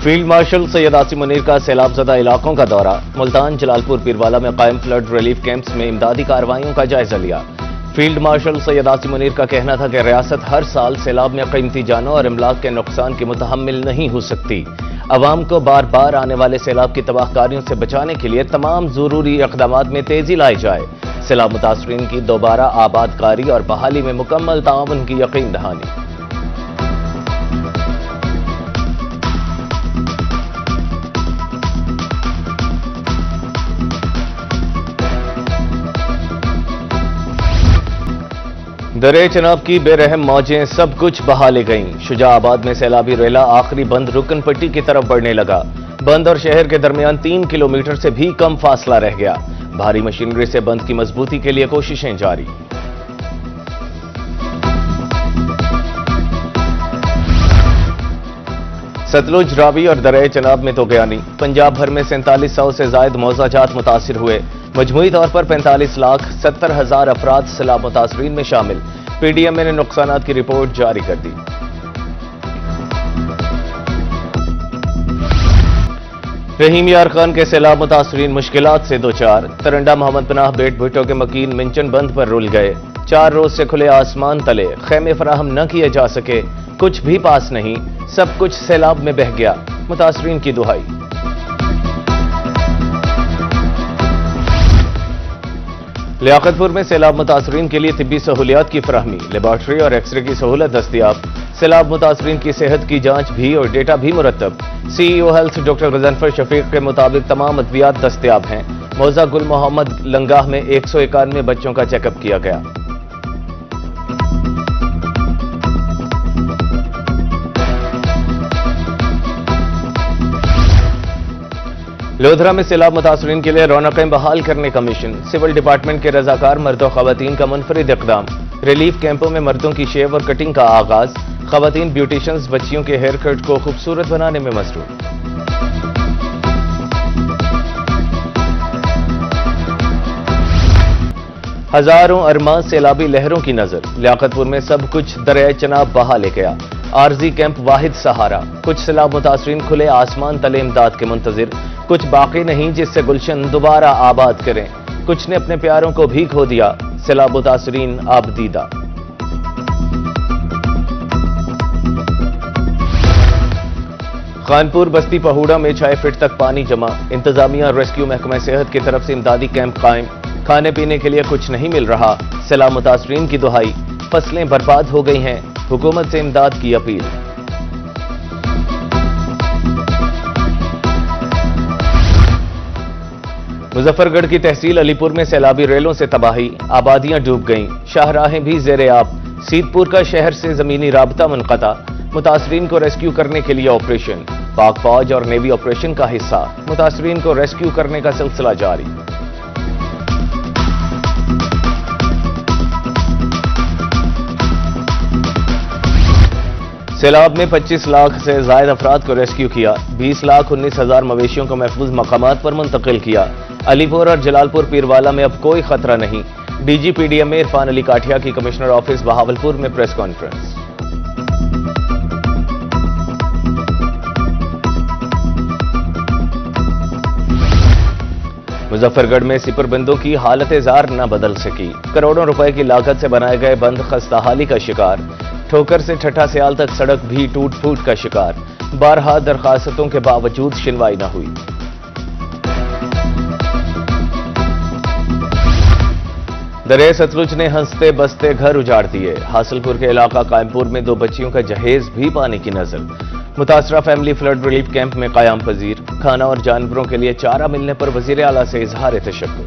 Field marshal Syed Asim Munir کا سیلاب زدہ علاقوں کا دورہ، ملتان جلالپور پیروالا میں قائم فلڈ ریلیف کیمپس میں امدادی کارروائیوں کا جائزہ لیا۔ فیلڈ مارشل سید عاصم منیر کا کہنا تھا کہ ریاست ہر سال سیلاب میں قیمتی جانوں اور املاک کے نقصان کی متحمل نہیں ہو سکتی۔ عوام کو بار بار آنے والے سیلاب کی تباہ کاریوں سے بچانے کے لیے تمام ضروری اقدامات میں تیزی لائی جائے۔ سیلاب متاثرین کی دوبارہ آباد کاری اور بحالی میں مکمل تعاون کی یقین دہانی۔ درے چناب کی بے رحم موجیں سب کچھ بہا لے گئیں۔ شجاع آباد میں سیلابی ریلا آخری بند رکن پٹی کی طرف بڑھنے لگا۔ بند اور شہر کے درمیان 3 کلومیٹر سے بھی کم فاصلہ رہ گیا۔ بھاری مشینری سے بند کی مضبوطی کے لیے کوششیں جاری۔ ستلج، راوی اور درے چناب میں تو گیا نہیں۔ پنجاب بھر میں 4700 سے زائد موضع جات متاثر ہوئے۔ مجموعی طور پر 45,70,000 افراد سیلاب متاثرین میں شامل۔ پی ڈی ایم اے نے نقصانات کی رپورٹ جاری کر دی۔ رحیم یار خان کے سیلاب متاثرین مشکلات سے دوچار۔ ترنڈا محمد پناہ بیٹ بھٹو کے مکین منچن بند پر رول گئے۔ 4 روز سے کھلے آسمان تلے خیمے فراہم نہ کیے جا سکے، کچھ بھی پاس نہیں، سب کچھ سیلاب میں بہہ گیا، متاثرین کی دہائی۔ لیاقت پور میں سیلاب متاثرین کے لیے طبی سہولیات کی فراہمی، لیبارٹری اور ایکس رے کی سہولت دستیاب۔ سیلاب متاثرین کی صحت کی جانچ بھی اور ڈیٹا بھی مرتب۔ سی ای او ہیلتھ ڈاکٹر غضنفر شفیق کے مطابق تمام ادویات دستیاب ہیں۔ موضع گل محمد لنگاہ میں 191 بچوں کا چیک اپ کیا گیا۔ لودھرا میں سیلاب متاثرین کے لیے رونقیں بحال کرنے کا مشن۔ سول ڈپارٹمنٹ کے رضاکار مرد و خواتین کا منفرد اقدام۔ ریلیف کیمپوں میں مردوں کی شیو اور کٹنگ کا آغاز۔ خواتین بیوٹیشنز بچیوں کے ہیئر کٹ کو خوبصورت بنانے میں مصروف۔ ہزاروں ارماں سیلابی لہروں کی نظر۔ لیاقت پور میں سب کچھ دریائے چناب بہا لے گیا۔ عارضی کیمپ واحد سہارا۔ کچھ سیلاب متاثرین کھلے آسمان تلے امداد کے منتظر۔ کچھ باقی نہیں جس سے گلشن دوبارہ آباد کریں۔ کچھ نے اپنے پیاروں کو بھی کھو دیا، سیلاب متاثرین آبدیدہ۔ خانپور بستی پہوڑا میں 6 فٹ تک پانی جمع۔ انتظامیہ اور ریسکیو محکمہ صحت کی طرف سے امدادی کیمپ قائم۔ کھانے پینے کے لیے کچھ نہیں مل رہا، سیلاب متاثرین کی دہائی۔ فصلیں برباد ہو گئی ہیں، حکومت سے امداد کی اپیل۔ مظفر گڑھ کی تحصیل علی پور میں سیلابی ریلوں سے تباہی، آبادیاں ڈوب گئیں، شاہراہیں بھی زیر آب۔ سید پور کا شہر سے زمینی رابطہ منقطع، متاثرین کو ریسکیو کرنے کے لیے آپریشن۔ پاک فوج اور نیوی آپریشن کا حصہ، متاثرین کو ریسکیو کرنے کا سلسلہ جاری۔ سیلاب میں 25 لاکھ سے زائد افراد کو ریسکیو کیا، 20,19,000 مویشیوں کو محفوظ مقامات پر منتقل کیا۔ علی پور اور جلالپور پیروالا میں اب کوئی خطرہ نہیں۔ D G P D M A Irfan Ali Kathia کی کمشنر آفس بہاولپور میں پریس کانفرنس۔ مظفر گڑھ میں سپر بندوں کی حالت زار نہ بدل سکی۔ کروڑوں روپے کی لاگت سے بنائے گئے بند خستہ حالی کا شکار۔ ٹھوکر سے ٹھٹھا سیال تک سڑک بھی ٹوٹ پھوٹ کا شکار۔ بارہا درخواستوں کے باوجود سنوائی نہ ہوئی۔ دریا ستلج نے ہنستے بستے گھر اجاڑ دیے۔ حاصل پور کے علاقہ قائم پور میں 2 بچیوں کا جہیز بھی پانی کی نزل۔ متاثرہ فیملی فلڈ ریلیف کیمپ میں قیام پذیر۔ کھانا اور جانوروں کے لیے چارہ ملنے پر وزیر اعلیٰ سے اظہار تشکر۔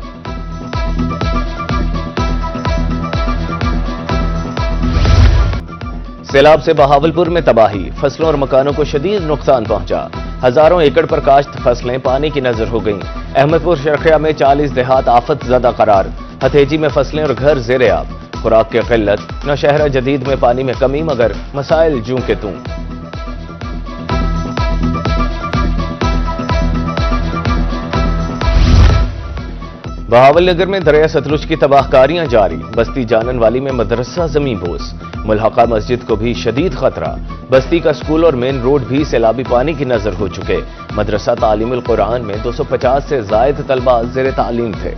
سیلاب سے بہاولپور میں تباہی، فصلوں اور مکانوں کو شدید نقصان پہنچا۔ ہزاروں ایکڑ پر کاشت فصلیں پانی کی نظر ہو گئیں۔ احمد پور شرقیہ میں 40 دیہات آفت زدہ قرار۔ ہتھیجی میں فصلیں اور گھر زیر آب۔ خوراک کی قلت۔ نوشہرہ جدید میں پانی میں کمی مگر مسائل جوں کے توں۔ بہاول نگر میں دریا ستلج کی تباہ کاریاں جاری، بستی جانن والی میں مدرسہ زمین بوس، ملحقہ مسجد کو بھی شدید خطرہ، बस्ती का स्कूल और मेन रोड भी सैलाबी पानी की नजर हो चुके। मदरसा तालीमुल कुरान में 250 से जायद तलबा ज़ेर तालीम थे।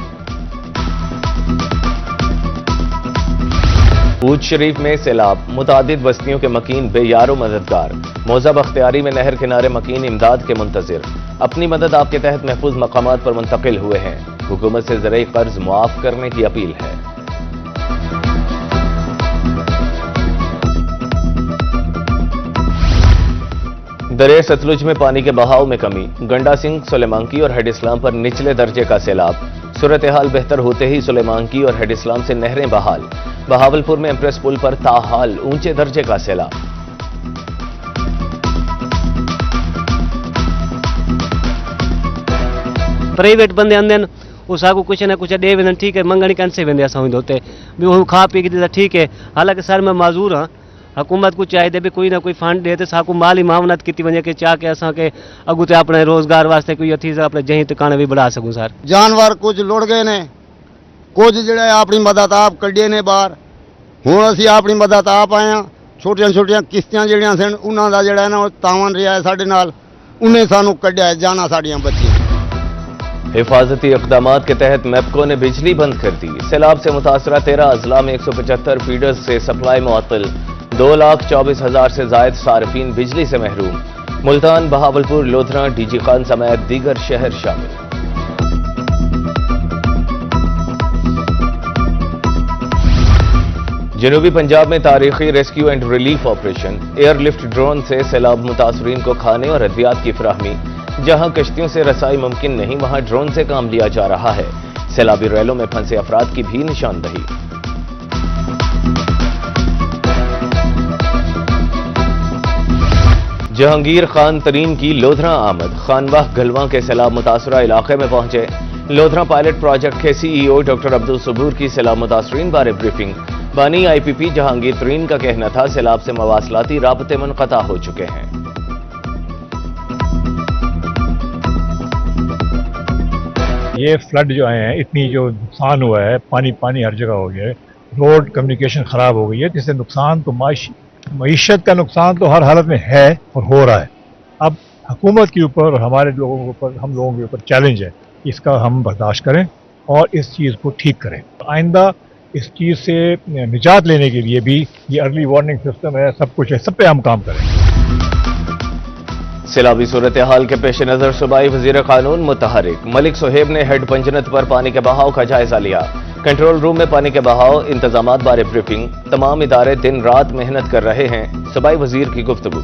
ऊज शरीफ में सैलाब, मुतादिद बस्तियों के मकीन बेयारो मददगार। मौजा बख्तियारी में नहर किनारे मकीन इमदाद के मुंतजिर। अपनी मदद आपके तहत महफूज मकामात पर मुंतकिल हुए हैं। हुकूमत से ज़रई कर्ज मुआफ करने की अपील है। दरिया सतलुज में पानी के बहाव में कमी। गंडा सिंह, सुलेमांकी और हेड इस्लाम पर निचले दर्जे का सैलाब। सूरत हाल बेहतर होते ही सुलेमांकी और हेड इस्लाम से नहरें बहाल। बहावलपुर में एम्प्रेस पुल पर ताहाल ऊंचे दर्जे का सैलाब। प्राइवेट बंदे आंदे उसाको कुछ ना कुछ दे वेंदन, ठीक है, मंगणी कंसे वेंदे असां होते भी वो खा पी के ठीक है। हालांकि सर मैं माजूर हाँ, हुकूमत को चाहिए भी कोई ना कोई फंड दे तो साकू माली मामनत की वजह के चाह के असा के अगू ते अपने रोजगार वास्ते कोई अथी से अपने जही टिकाने भी बढ़ा सकूं। सर जानवर कुछ लुड़ गए ने, कुछ जिहड़े अपनी मदद आप कढे ने बाहर। हुण असीं अपनी मदद आप आए हां। छोटियां छोटियां किश्तियां जिहड़ियां सन उन्हां दा जिहड़ा ना तावन रिहा है साडे नाल, उन्हें सानू कढिया जाना साडियां बच्चियां। हिफाजती इक़दामात के तहत मैपको ने बिजली बंद कर दी। सैलाब से मुतासरा 13 अजला में 175 फीडर्स से सप्लाई मुअत्तल। 2,24,000 से जायद सार्फिन बिजली से महरूम। मुल्तान, बहावलपुर, लोधरा, डीजी खान समेत दीगर शहर शामिल। जनूबी पंजाब में तारीखी rescue and relief operation. Airlift drone से सैलाब मुतासरीन को खाने और अद्वियात की फराहमी। जहां कश्तियों से रसाई मुमकिन नहीं, वहां ड्रोन से काम लिया जा रहा है। सैलाबी रैलों में फंसे अफराद की भी निशानदही। जहांगीर खान तरीन की लोधरा आमद। खानवाह गलवा के सैलाब मुतासरा इलाके में पहुंचे। लोधरा पायलट प्रोजेक्ट के सीईओ डॉक्टर अब्दुल सबूर की सैलाब मुतासरीन बारे ब्रीफिंग। बानी आईपीपी जहांगीर तरीन का कहना था सैलाब से मवासलाती राबते मुनक़ता हो चुके हैं। ये फ्लड जो आए हैं, इतनी जो नुकसान हुआ है, पानी पानी हर जगह हो गया है, रोड कम्युनिकेशन खराब हो गई है, जिससे नुकसान तो मईशत का नुकसान तो हर हालत में है और हो रहा है। अब हुकूमत के ऊपर और हमारे लोगों के ऊपर, हम लोगों के ऊपर चैलेंज है, इसका हम बर्दाश्त करें और इस चीज़ को ठीक करें। आइंदा इस चीज़ से निजात लेने के लिए भी ये अर्ली वार्निंग सिस्टम है, सब कुछ है, सब पे हम काम करें। सैलाबी सूरत हाल के पेश नजर सूबाई वजीर कानून मुतहरिक मलिक सोहेब ने हेड पंजनत पर पानी के बहाव का जायजा लिया। कंट्रोल रूम में पानी के बहाव इंतजामात बारे ब्रीफिंग। तमाम इदारे दिन रात मेहनत कर रहे हैं। सूबाई वजीर की गुफ्तगू।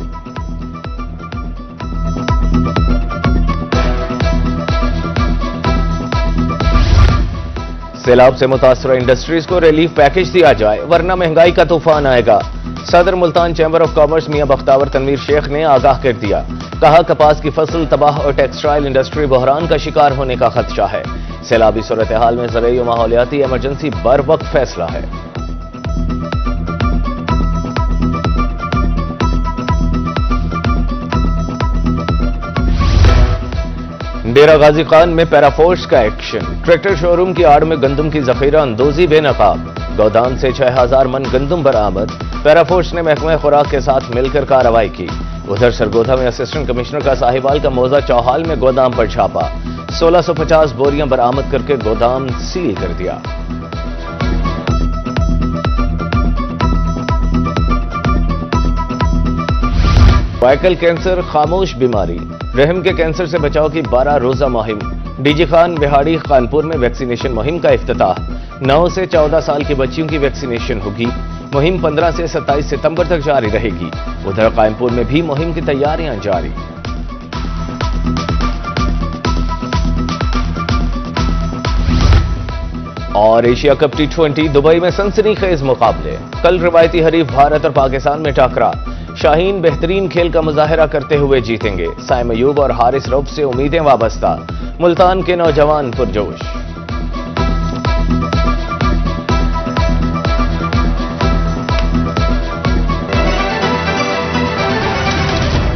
सैलाब से मुतासरा इंडस्ट्रीज को रिलीफ पैकेज दिया जाए वरना महंगाई का तूफान आएगा। सदर मुल्तान चैम्बर ऑफ कॉमर्स मियां बख्तावर तनवीर शेख ने आगाह कर दिया। कहा कपास की फसल तबाह और टेक्सटाइल इंडस्ट्री बहरान का शिकार होने का खदशा है। सैलाबी सूरत हाल में ज़रई और माहौलियाती इमरजेंसी बर वक्त फैसला है। डेरा गाजी खान में पैराफोर्स का एक्शन। ट्रैक्टर शोरूम की आड़ में गंदम की जखीरा अंदोजी बेनकाब। गोदाम से 6,000 मन गंदम बरामद। पैराफोर्स ने महकमा खुराक के साथ मिलकर कार्रवाई की। उधर सरगोधा में असिस्टेंट कमिश्नर का साहिवाल का मौजा चौहाल में गोदाम पर छापा। 1650 बोरियां बरामद करके गोदाम सील कर दिया। वाइकल कैंसर खामोश बीमारी। रहम के कैंसर से बचाव की 12 रोजा मुहिम। डीजी खान बिहाड़ी कानपुर में वैक्सीनेशन मुहिम का इफ्तिताह। 9 से 14 साल की बच्चियों की वैक्सीनेशन होगी। मुहिम 15 से 27 सितंबर तक जारी रहेगी। उधर कानपुर में भी मुहिम की तैयारियां जारी। और एशिया कप T20 दुबई में सनसनीखेज मुकाबले। कल रिवायती हरीफ भारत और पाकिस्तान में टकरा। शाहीन बेहतरीन खेल का मुजाहिरा करते हुए जीतेंगे। साइम अयूब और हारिस रऊफ से उम्मीदें वाबस्ता। मुल्तान के नौजवान पुरजोश।